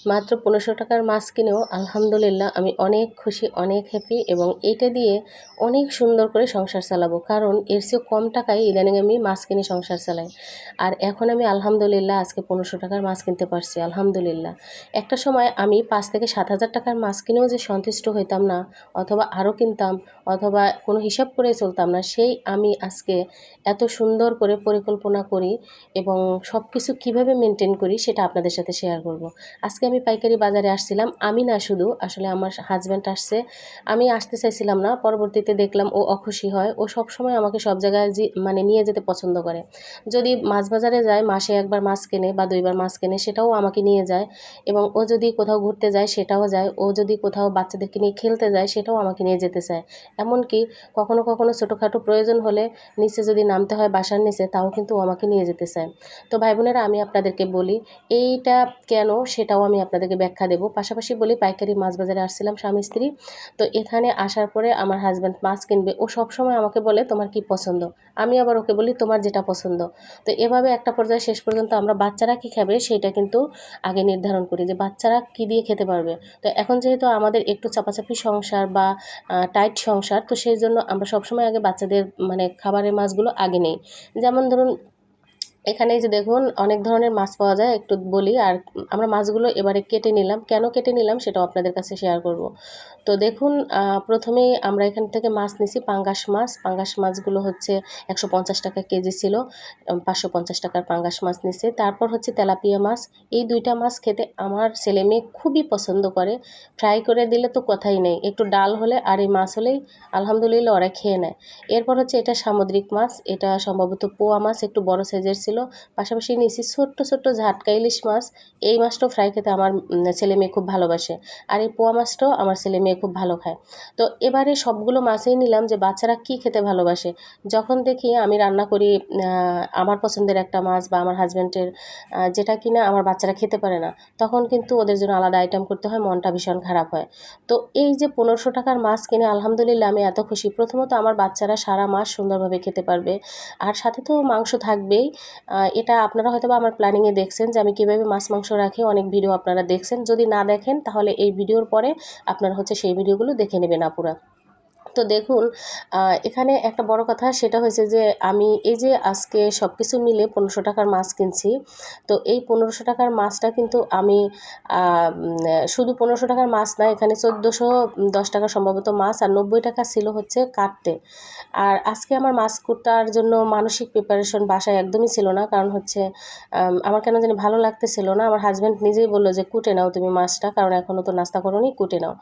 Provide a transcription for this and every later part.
মাত্র 1500 টাকার মাছ কিনেও আলহামদুলিল্লাহ আমি অনেক খুশি, অনেক হ্যাপি এবং এইটা দিয়ে অনেক সুন্দর করে সংসার চালাবো। কারণ এর চেয়েও কম টাকায় ইদানিং আমি মাছ কিনে সংসার চালাই। আর এখন আমি আলহামদুলিল্লাহ আজকে 1500 টাকার মাছ কিনতে পারছি আলহামদুলিল্লাহ। একটা সময় আমি 5 থেকে 7,000 টাকার মাছ কিনেও যে সন্তুষ্ট হইতাম না, অথবা আরও কিনতাম, অথবা কোনো হিসাব করে চলতাম না, সেই আমি আজকে এত সুন্দর করে পরিকল্পনা করি এবং সব কিছু কীভাবে মেনটেন করি সেটা আপনাদের সাথে শেয়ার করব। আজকে আমি পাইকারি বাজারে আসছিলাম, আমি না শুধু, আসলে আমার হাজব্যান্ড আসছে। আমি আসতে চাইছিলাম না, পরবর্তীতে দেখলাম ও অখুশি হয়। ও সব সময় আমাকে সব জায়গায় মানে নিয়ে যেতে পছন্দ করে। যদি মাছ বাজারে যায়, মাসে একবার মাছ কেনে বা 2বার মাছ কেনে, সেটাও আমাকে নিয়ে যায়। এবং ও যদি কোথাও ঘুরতে যায় সেটাও যায়। ও যদি কোথাও বাচ্চাদেরকে নিয়ে খেলতে যায় সেটাও আমাকে নিয়ে যেতে চায়। এমনকি কখনো কখনো ছোটোখাটো প্রয়োজন হলে নিচে যদি নামতে হয় বাসার নিচে, তাও কিন্তু ও আমাকে নিয়ে যেতে চায়। তো ভাই বোনেরা, আমি আপনাদেরকে বলি এইটা কেন সেটাও আমি আপনাদেরকে ব্যাখ্যা দেব। পাশাপাশি বলি, পাইকারি মাছ বাজারে আসছিলাম স্বামী স্ত্রী। তো এখানে আসার পরে আমার হাজব্যান্ড মাছ কিনবে। ও সবসময় আমাকে বলে তোমার কি পছন্দ, আমি আবার ওকে বলি তোমার যেটা পছন্দ। তো এভাবে একটা পর্যায়ে শেষ পর্যন্ত আমরা বাচ্চারা কী খাবে সেটা কিন্তু আগে নির্ধারণ করি যে বাচ্চারা কী দিয়ে খেতে পারবে। তো এখন যেহেতু আমাদের একটু চাপাচাপি সংসার বা টাইট সংসার, তো সেই জন্য আমরা সবসময় আগে বাচ্চাদের মানে খাবারের মাছগুলো আগে নেই। যেমন ধরুন, এখানে যে দেখুন অনেক ধরনের মাছ পাওয়া যায়, একটু বলি। আর আমরা মাছগুলো এবারে কেটে নিলাম, কেন কেটে নিলাম সেটাও আপনাদের কাছে শেয়ার করব। তো দেখুন, প্রথমেই আমরা এখান থেকে মাছ নিছি পাঙ্গাস মাছ। পাঙ্গাস মাছগুলো হচ্ছে 150 টাকা কেজি ছিল, 550 টাকার পাঙ্গাস মাছ নিছে। তারপর হচ্ছে তেলাপিয়া মাছ। এই দুইটা মাছ খেতে আমার ছেলে মেয়ে খুবই পছন্দ করে। ফ্রাই করে দিলে তো কথাই নেই, একটু ডাল হলে আর এই মাছ হলেই আলহামদুলিল্লাহ ওরা খেয়ে নেয়। এরপর হচ্ছে এটা সামুদ্রিক মাছ, এটা সম্ভবত পোয়া মাছ, একটু বড় সাইজের ছিল। পাশাপাশি নিয়েছি ছোট্ট ছোট্ট ঝাটকা ইলিশ মাছ। এই মাছটাও ফ্রাই খেতে আমার ছেলে মেয়ে খুব ভালোবাসে। আর এই পোয়া মাছটাও আমার ছেলে মেয়ে খুব ভালো খায়। তো এবারে সবগুলো মাছই নিলাম যে বাচ্চারা কী খেতে ভালোবাসে। যখন দেখি আমি রান্না করি আমার পছন্দের একটা মাছ বা আমার হাজব্যান্ডের যেটা কিনা আমার বাচ্চারা খেতে পারে না, তখন কিন্তু ওদের জন্য আলাদা আইটেম করতে হয়, মনটা ভীষণ খারাপ হয়। তো এই যে 1500 টাকার মাছ কিনে আলহামদুলিল্লাহ আমি এত খুশি। প্রথমত আমার বাচ্চারা সারা মাস সুন্দরভাবে খেতে পারবে, আর সাথে তো মাংস থাকবেই। এটা আপনারা হয়তো বা আমার প্ল্যানিংয়ে দেখছেন যে আমি কীভাবে মাছ মাংস রাখি, অনেক ভিডিও আপনারা দেখছেন। যদি না দেখেন তাহলে এই ভিডিওর পরে আপনারা হচ্ছে সেই ভিডিওগুলো দেখে নেবেন আপুরা। তো দেখুন, এখানে একটা বড় কথা সেটা হয়েছে যে আমি এই যে আজকে সব কিছু মিলে 1500 টাকার মাছ কিনছি। তো এই 1500 টাকার মাছটা কিন্তু আমি শুধু 1500 টাকার মাছ না, এখানে 1410 টাকা সম্ভবত মাছ, আর 90 টাকা ছিল হচ্ছে কাটতে। আর আজকে আমার মাছ কুটার জন্য মানসিক প্রিপারেশন বাসায় একদমই ছিল না, কারণ হচ্ছে আমার কেন জানি ভালো লাগতেছিল না। আমার হাজব্যান্ড নিজেই বললো যে কুটে নাও তুমি মাছটা, কারণ এখনও তো নাস্তা করোনি, কুটে নাও।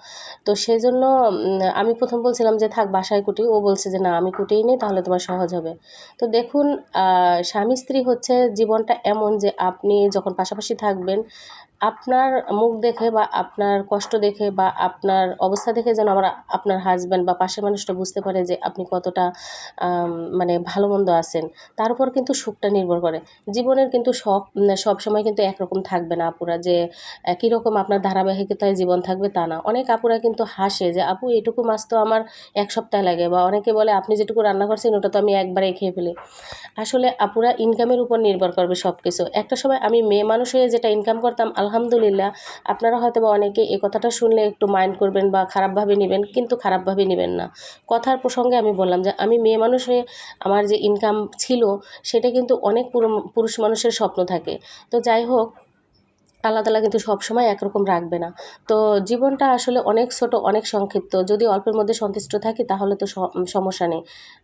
তো সেই জন্য আমি প্রথম বলছিলাম যে থাক বাসায় কুটি, ও বলছে যে না আমি কুটেই নিই, তাহলে তোমার সহজ হবে। তো দেখুন, স্বামী স্ত্রী হচ্ছে জীবনটা এমন যে আপনি যখন পাশাপাশি থাকবেন, আপনার মুখ দেখে বা আপনার কষ্ট দেখে বা আপনার অবস্থা দেখে যেন আপনার হাজব্যান্ড বা পাশের মানুষটা বুঝতে পারে যে আপনি কতটা মানে ভালো মন্দ আছেন, তার উপর কিন্তু সুখটা নির্ভর করে। জীবনের কিন্তু সব সময় কিন্তু একরকম থাকবে না আপুরা, যে একই রকম আপনার ধারাবাহিকতায় জীবন থাকবে তা না। অনেক আপুরা কিন্তু হাসে যে আপু এটুকু মাছ তো আমার 1 সপ্তাহ লাগে, বা অনেকে বলে আপনি যেটুকু রান্না করছেন ওটা তো আমি একবারেই খেয়ে ফেলি। আসলে আপুরা ইনকামের উপর নির্ভর করবে সব কিছু। একটা সময় আমি মেয়ে মানুষ হয়ে যেটা ইনকাম করতাম আলহামদুলিল্লাহ, আপনারা হয়তো বা অনেকে এই কথাটা শুনলে একটু মাইন্ড করবেন বা খারাপভাবে নেবেন, কিন্তু খারাপভাবে নেবেন না। কথার প্রসঙ্গে আমি বললাম যে আমি মেয়ে মানুষ হয়ে আমার যে ইনকাম ছিল সেটা কিন্তু অনেক পুরুষ মানুষের স্বপ্ন থাকে। তো যাই হোক, আল্লাহ তাআলা কিন্তু সবসময় একরকম রাখবে না। তো জীবনটা আসলে অনেক ছোট, অনেক সংক্ষিপ্ত। যদি অল্পের মধ্যে সন্তুষ্ট থাকি তাহলে তো সমস্যা নেই।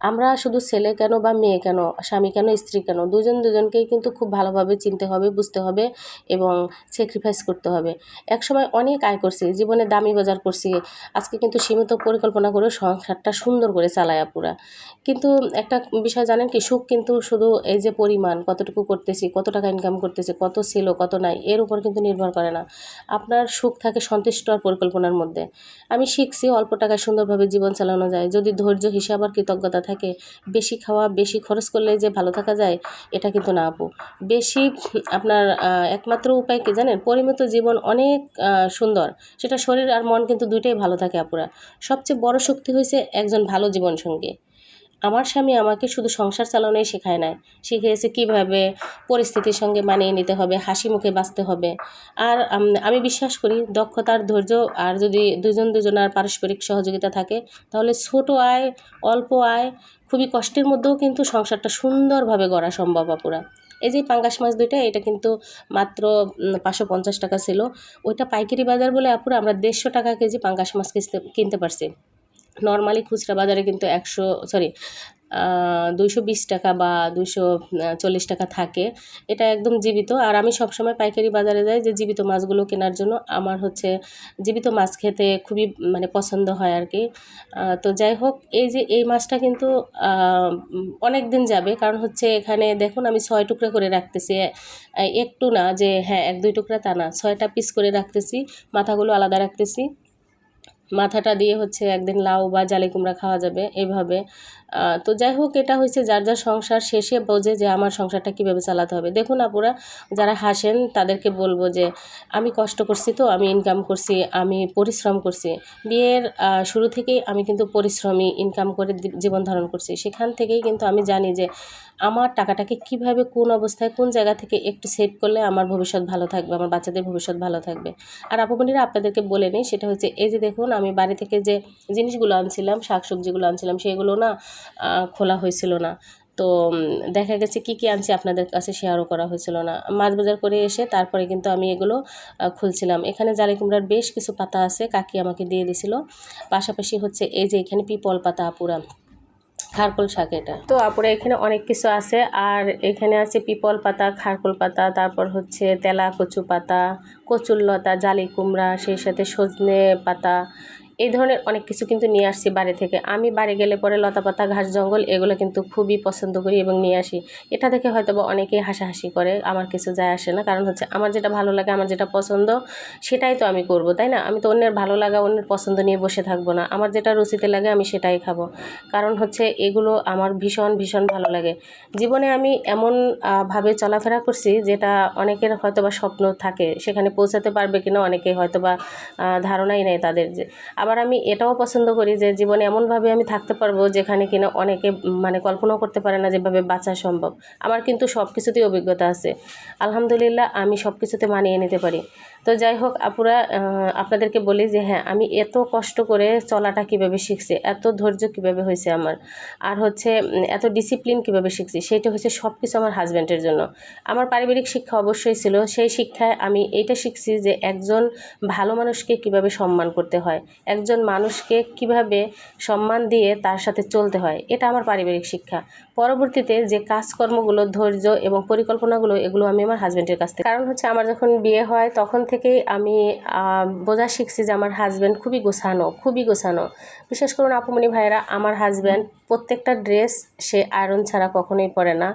আমরা শুধু ছেলে কেন বা মেয়ে কেন, স্বামী কেন, স্ত্রী কেন, দুজনকেই কিন্তু খুব ভালোভাবে চিনতে হবে, বুঝতে হবে এবং স্যাক্রিফাইস করতে হবে। একসময় অনেক আয় করছি, জীবনে দামি বাজার করছি। আজকে কিন্তু সীমিত পরিকল্পনা করে সংসারটা সুন্দর করে চালায় আপুরা। কিন্তু একটা বিষয় জানেন কি, সুখ কিন্তু শুধু এই যে পরিমাণ কতটুকু করতেছি, কত টাকা ইনকাম করতেছি, কত ছিল কত নাই, এর উপর কিন্তু নির্ভর করে না। আপনার সুখ থাকে সন্তুষ্ট আর পরিকল্পনার মধ্যে। আমি শিখছি অল্প টাকায় সুন্দরভাবে জীবন চালানো যায়, যদি ধৈর্য, হিসাব আর কৃতজ্ঞতা থাকে। বেশি খাওয়া, বেশি খরচ করলে যে ভালো থাকা যায় এটা কিন্তু না আপু। বেশি আপনার একমাত্র উপায় কি জানেন, পরিমিত জীবন অনেক সুন্দর। সেটা শরীর আর মন কিন্তু দুইটাই ভালো থাকে আপুরা। সবচেয়ে বড় শক্তি হয়েছে একজন ভালো জীবনসঙ্গী। আমার স্বামী আমাকে শুধু সংসার চালানোই শেখায় নাই, শিখিয়েছে কীভাবে পরিস্থিতির সঙ্গে মানিয়ে নিতে হবে, হাসি মুখে বাঁচতে হবে। আর আমি বিশ্বাস করি দক্ষতার ধৈর্য আর যদি দুজনার পারস্পরিক সহযোগিতা থাকে তাহলে ছোট আয়, অল্প আয়, খুবই কষ্টের মধ্যেও কিন্তু সংসারটা সুন্দরভাবে গড়া সম্ভব আপুরা। এই যে পাঙ্গাস মাছ দুইটা, এটা কিন্তু মাত্র 550 টাকা ছিল। ওইটা পাইকারি বাজার বলে আপুরা আমরা 150 টাকা কেজি পাঙ্গাস মাছ কিনতে পারছি। নর্মালি খুচরা বাজারে কিন্তু 220 টাকা বা 240 টাকা থাকে। এটা একদম জীবিত। আর আমি সবসময় পাইকারি বাজারে যাই যে জীবিত মাছগুলো কেনার জন্য। আমার হচ্ছে জীবিত মাছ খেতে খুবই মানে পছন্দ হয় আর কি। তো যাই হোক, এই যে এই মাছটা কিন্তু অনেক দিন যাবে, কারণ হচ্ছে এখানে দেখুন আমি 6 টুকরা করে রাখতেছি। একটু না যে হ্যাঁ 1-2 টুকরা তা না, 6টা পিস করে রাখতেছি, মাথাগুলো আলাদা রাখতেছি। মাথাটা দিয়ে হচ্ছে একদিন লাউ বা জালি কুমড়া খাওয়া যাবে এভাবে। তো যাই হোক, এটা হচ্ছে যার যার সংসার শেষে বোঝে যে আমার সংসারটা কীভাবে চালাতে হবে। দেখুন আপুরা, যারা হাসেন তাদেরকে বলবো যে আমি কষ্ট করছি, তো আমি ইনকাম করছি, আমি পরিশ্রম করছি। বিয়ের শুরু থেকেই আমি কিন্তু পরিশ্রমী ইনকাম করে জীবন ধারণ করছি। সেখান থেকেই কিন্তু আমি জানি যে আমার টাকাটাকে কিভাবে, কোন অবস্থায়, কোন জায়গা থেকে একটু সেভ করলে আমার ভবিষ্যৎ ভালো থাকবে, আমার বাচ্চাদের ভবিষ্যৎ ভালো থাকবে। আর আপুমনিরা আপনাদেরকে বলে নিই, সেটা হচ্ছে এই যে দেখুন আমি বাড়ি থেকে যে জিনিসগুলো আনছিলাম, শাকসবজিগুলো আনছিলাম, সেগুলো না খোলা হয়েছিল না। তো দেখা গেছে কি কি আনছি আপনাদের কাছে শেয়ারও করা হয়েছিল না। মাছ বাজার করে এসে তারপরে কিন্তু আমি এগুলো খুলছিলাম। এখানে জালি কুমড়ার বেশ কিছু পাতা আছে, কাকি আমাকে দিয়ে দিছিল। পাশাপাশি হচ্ছে এই যে এখানে পিপল পাতা আপুরা, খারকোল শাক এটা। তো আপুরা এখানে অনেক কিছু আছে। আর এখানে আছে পিপল পাতা, খারকোল পাতা, তারপর হচ্ছে তেলা কচু পাতা, কচুরলতা, জালি কুমড়া, সেই সাথে সজনে পাতা, এই ধরনের অনেক কিছু কিন্তু নিয়ে আসছি বাড়ি থেকে। আমি বাড়ি গেলে পরে লতা পাতা, ঘাস জঙ্গল এগুলো কিন্তু খুবই পছন্দ করি এবং নিয়ে আসি। এটা দেখে হয়তো বা অনেকেই হাসাহাসি করে, আমার কিছু যায় আসে না। কারণ হচ্ছে আমার যেটা ভালো লাগে, আমার যেটা পছন্দ সেটাই তো আমি করব, তাই না? আমি তো অন্যের ভালো লাগা, অন্যের পছন্দ নিয়ে বসে থাকবো না। আমার যেটা রুচিতে লাগে আমি সেটাই খাবো। কারণ হচ্ছে এগুলো আমার ভীষণ ভীষণ ভালো লাগে। জীবনে আমি এমন ভাবে চলাফেরা করছি যেটা অনেকের হয়তো বা স্বপ্ন থাকে, সেখানে পৌঁছাতে পারবে কিনা অনেকে হয়তো বা ধারণাই নেই তাদের। যে আবার আমি এটাও পছন্দ করি যে জীবনে এমনভাবে আমি থাকতে পারবো যেখানে কিনা অনেকে মানে কল্পনাও করতে পারে না যেভাবে বাঁচা সম্ভব। আমার কিন্তু সব কিছুতেই অভিজ্ঞতা আছে, আলহামদুলিল্লাহ আমি সব কিছুতে মানিয়ে নিতে পারি। তো যাই হোক আপুরা, আপনাদেরকে বলি যে হ্যাঁ আমি এত কষ্ট করে চলাটা কিভাবে শিখছি, এত ধৈর্য কিভাবে হয়েছে আমার, আর হচ্ছে এত ডিসিপ্লিন কিভাবে শিখছি, সেটা হচ্ছে সব কিছু আমার হাজব্যান্ডের জন্য। আমার পারিবারিক শিক্ষা অবশ্যই ছিল, সেই শিক্ষায় আমি এইটা শিখছি যে একজন ভালো মানুষকে কিভাবে সম্মান করতে হয়, একজন মানুষকে কিভাবে সম্মান দিয়ে তার সাথে চলতে হয়, এটা আমার পারিবারিক শিক্ষা। পরবর্তীতে যে কাজকর্মগুলো, ধৈর্য এবং পরিকল্পনাগুলো, এগুলো আমি আমার হাজব্যান্ডের কাছ থেকে। কারণ হচ্ছে আমার যখন বিয়ে হয় তখন থেকেই আমি বোঝা শিখছি যে আমার হাজব্যান্ড খুবই গোছানো, খুবই গোছানো। বিশেষ করুন আপুমনি ভাইয়েরা, আমার হাজব্যান্ড প্রত্যেকটা ড্রেস সে আয়রন ছাড়া কখনোই পরে না।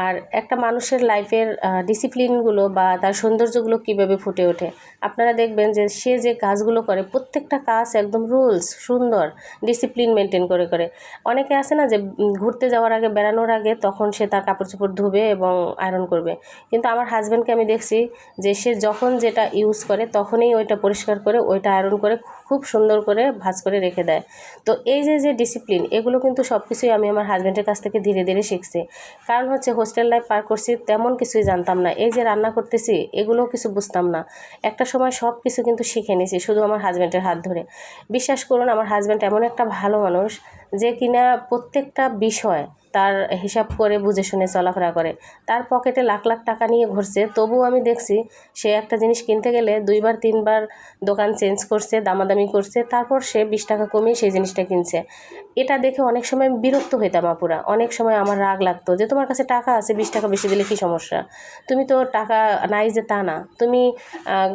আর একটা মানুষের লাইফের ডিসিপ্লিনগুলো বা তার সৌন্দর্যগুলো কীভাবে ফুটে ওঠে, আপনারা দেখবেন যে সে যে কাজগুলো করে প্রত্যেকটা কাজ একদম রুলস, সুন্দর ডিসিপ্লিন মেনটেন করে করে। অনেকে আছে না যে ঘুরতে যাওয়ার আগে, বেড়ানোর আগে তখন সে তার কাপড় চোপড় ধুবে এবং আয়রন করবে, কিন্তু আমার হাজব্যান্ডকে আমি দেখছি যে সে যখন যেটা ইউজ করে তখনই ওইটা পরিষ্কার করে, ওইটা আয়রন করে খুব সুন্দর করে ভাঁজ করে রেখে দেয়। তো এই যে যে ডিসিপ্লিন, এগুলো কিন্তু সব কিছুই আমি আমার হাজব্যান্ডের কাছ থেকে ধীরে ধীরে শিখছি। কারণ হচ্ছে হোস্টেল লাইফ পার করছি, তেমন কিছুই জানতাম না। এই যে রান্না করতেছি এগুলোও কিছু বুঝতাম না। একটা সময় সব কিছু কিন্তু শিখে নিয়েছি শুধু আমার হাজব্যান্ডের হাত ধরে। বিশ্বাস করুন আমার হাজব্যান্ড এমন একটা ভালো মানুষ যে কিনা প্রত্যেকটা বিষয় তার হিসাব করে বুঝে শুনে চলাফেরা করে। তার পকেটে লাখ লাখ টাকা নিয়ে ঘুরছে, তবুও আমি দেখছি সে একটা জিনিস কিনতে গেলে 2বার 3বার দোকান চেঞ্জ করছে, দামাদামি করছে, তারপর সে 20 টাকা কমিয়ে সেই জিনিসটা কিনছে। এটা দেখে অনেক সময় বিরক্ত হইতাম আপুরা, অনেক সময় আমার রাগ লাগতো যে তোমার কাছে টাকা আছে, 20 টাকা বেশি দিলে কী সমস্যা, তুমি তো টাকা নাই যে তা না, তুমি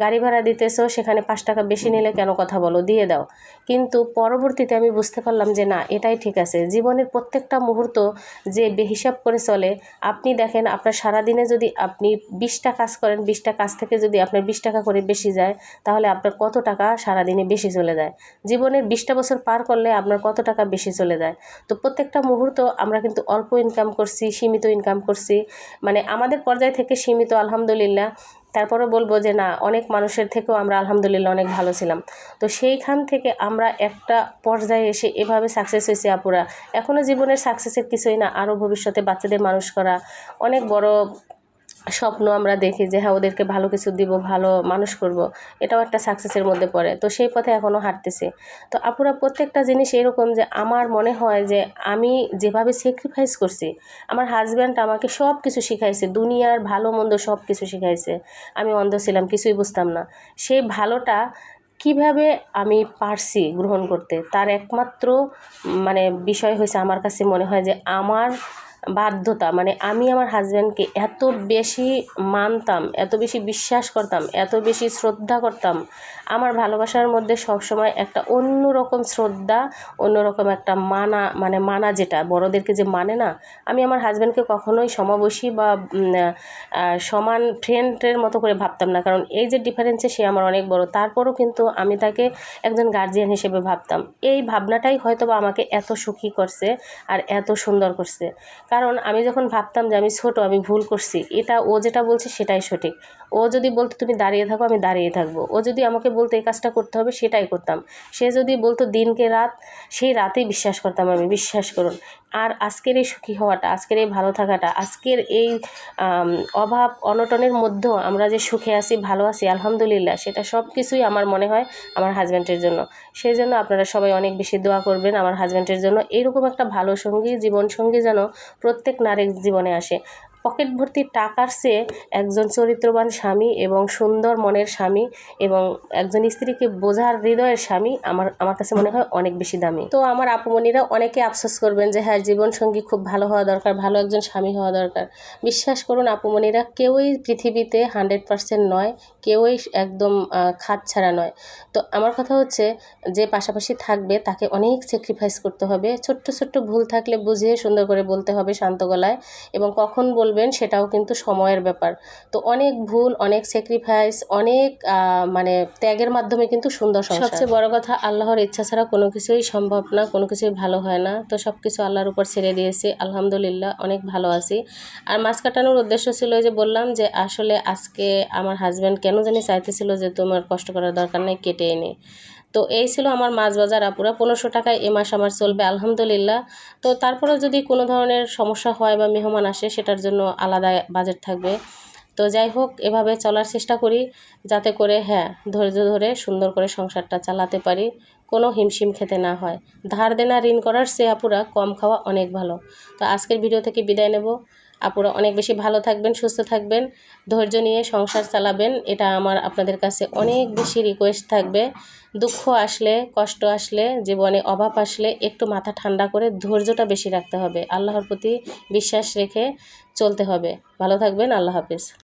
গাড়ি ভাড়া দিতেছো, সেখানে 5 টাকা বেশি নিলে কেন কথা বলো, দিয়ে দাও। কিন্তু পরবর্তীতে আমি বুঝতে পারলাম যে না, এটাই ঠিক আছে। জীবনের প্রত্যেকটা মুহূর্ত যে বেহিসাব করে চলে, আপনি দেখেন আপনার সারাদিনে যদি আপনি 20টা কাজ করেন, 20টা কাজ থেকে যদি আপনার 20 টাকা করে বেশি যায়, তাহলে আপনার কত টাকা সারাদিনে বেশি চলে যায়। জীবনের 20টা বছর পার করলে আপনার কত টাকা বেশি চলে যায়। তো প্রত্যেকটা মুহূর্ত আমরা কিন্তু অল্প ইনকাম করছি, সীমিত ইনকাম করছি, মানে আমাদের পর্যায় থেকে সীমিত আলহামদুলিল্লাহ। তারপরে বলবো যে না, অনেক মানুষের থেকেও আমরা আলহামদুলিল্লাহ অনেক ভালো ছিলাম। তো সেইখান থেকে আমরা একটা পর্যায়ে এসে এভাবে সাকসেস হয়েছি আপুরা। এখনও জীবনের সাকসেসের কিছুই না, আরও ভবিষ্যতে বাচ্চাদের মানুষ করা, অনেক বড় স্বপ্ন আমরা দেখি যে হ্যাঁ ওদেরকে ভালো কিছু দিব, ভালো মানুষ করব, এটাও একটা সাকসেসের মধ্যে পড়ে। তো সেই পথে এখনও হাঁটতেছি। তো আপুরা প্রত্যেকটা জিনিস এরকম যে আমার মনে হয় যে আমি যেভাবে স্যাক্রিফাইস করছি, আমার হাজব্যান্ড আমাকে সব কিছু শিখাইছে, দুনিয়ার ভালো মন্দ সব কিছু শিখাইছে। আমি অন্ধ ছিলাম, কিছুই বুঝতাম না। সেই ভালোটা কিভাবে আমি পারছি গ্রহণ করতে, তার একমাত্র মানে বিষয় হয়েছে আমার কাছে মনে হয় যে আমার বাধ্যতা। মানে আমি আমার হাজব্যান্ডকে এত বেশি মানতাম, এত বেশি বিশ্বাস করতাম, এত বেশি শ্রদ্ধা করতাম। আমার ভালোবাসার মধ্যে সবসময় একটা অন্যরকম শ্রদ্ধা, অন্যরকম একটা মানা, যেটা বড়োদেরকে যে মানে না, আমি আমার হাজব্যান্ডকে কখনোই সমবয়সী বা সমান ফ্রেন্ডের মতো করে ভাবতাম না। কারণ এই যে ডিফারেন্সে সে আমার অনেক বড়, তারপরও কিন্তু আমি তাকে একজন গার্জিয়ান হিসেবে ভাবতাম। এই ভাবনাটাই হয়তো বা আমাকে এত সুখী করছে আর এত সুন্দর করছে। কারণ আমি যখন ভাবতাম যে আমি ছোট, আমি ভুল করছি, এটা ও যেটা বলছে সেটাই সঠিক। ও যদি বলতো তুমি দাঁড়িয়ে থাকো, আমি দাঁড়িয়ে থাকবো। ও যদি আমাকে বলতো এই কাজটা করতে হবে, সেটাই করতাম। সে যদি বলতো দিনকে রাত, সেই রাতেই বিশ্বাস করতাম আমি, বিশ্বাস করুন। আর আজকের এই সুখী হওয়াটা, আজকের এই ভালো থাকাটা, আজকের এই অভাব অনটনের মধ্যেও আমরা যে সুখে আছি, ভালো আছি আলহামদুলিল্লাহ, সেটা সব কিছুই আমার মনে হয় আমার হাজব্যান্ডের জন্য। সেই জন্য আপনারা সবাই অনেক বেশি দোয়া করবেন আমার হাজব্যান্ডের জন্য। এইরকম একটা ভালো সঙ্গী, জীবনসঙ্গী যেন প্রত্যেক নারীর জীবনে আসে। পকেট ভর্তি টাকার চেয়ে একজন চরিত্রবান স্বামী এবং সুন্দর মনের স্বামী এবং একজন স্ত্রীকে বোঝার হৃদয়ের স্বামী আমার কাছে মনে হয় অনেক বেশি দামি। তো আমার আপুমণিরা অনেকে আফসোস করবেন যে হ্যাঁ জীবনসঙ্গী খুব ভালো হওয়া দরকার, ভালো একজন স্বামী হওয়া দরকার। বিশ্বাস করুন আপুমণিরা, কেউই পৃথিবীতে 100% নয়, কেউই একদম খাত ছাড়া নয়। তো আমার কথা হচ্ছে যে পাশাপাশি থাকবে তাকে অনেক স্যাক্রিফাইস করতে হবে। ছোট্ট ছোট্ট ভুল থাকলে বুঝিয়ে সুন্দর করে বলতে হবে শান্ত গলায়, এবং কখন বলবেন সেটাও কিন্তু সময়ের ব্যাপার। তো অনেক ভুল, অনেক স্যাক্রিফাইস, অনেক মানে ত্যাগের মাধ্যমে কিন্তু সুন্দর সংসার। সবচেয়ে বড় কথা, আল্লাহর ইচ্ছা ছাড়া কোনো কিছুই সম্ভব না, কোনো কিছুই ভালো হয় না। তো সব কিছু আল্লাহর উপর ছেড়ে দিয়েছি, আলহামদুলিল্লাহ অনেক ভালো আছি। আর মাছ কাটানোর উদ্দেশ্য ছিল যে বললাম যে আসলে আজকে আমার হাজব্যান্ড কেন জানি চাইতেছিল যে তোমার কষ্ট করার দরকার নেই, কেটে এনে। তো এই ছিল আমার মাছ বাজার আপুরা। 1500 টাকায় এ মাস আমার চলবে আলহামদুলিল্লাহ। তো তারপরেও যদি কোনো ধরনের সমস্যা হয় বা মেহমান আসে, সেটার জন্য আলাদা বাজেট থাকবে। তো যাই হোক, এভাবে চলার চেষ্টা করি যাতে করে হ্যাঁ ধৈর্য ধরে সুন্দর করে সংসারটা চালাতে পারি, কোনো হিমশিম খেতে না হয়। ধার দেনা ঋণ করার চেয়ে আপুরা কম খাওয়া অনেক ভালো। তো আজকের ভিডিও থেকে বিদায় নেব। আপুরা অনেক বেশি ভালো থাকবেন, সুস্থ থাকবেন, ধৈর্য নিয়ে সংসার চালাবেন, এটা আমার আপনাদের কাছে অনেক বেশি রিকোয়েস্ট থাকবে। দুঃখ আসলে, কষ্ট আসলে, জীবনে অভাব আসলে একটু মাথা ঠান্ডা করে ধৈর্যটা বেশি রাখতে হবে, আল্লাহর প্রতি বিশ্বাস রেখে চলতে হবে। ভালো থাকবেন, আল্লাহ হাফেজ।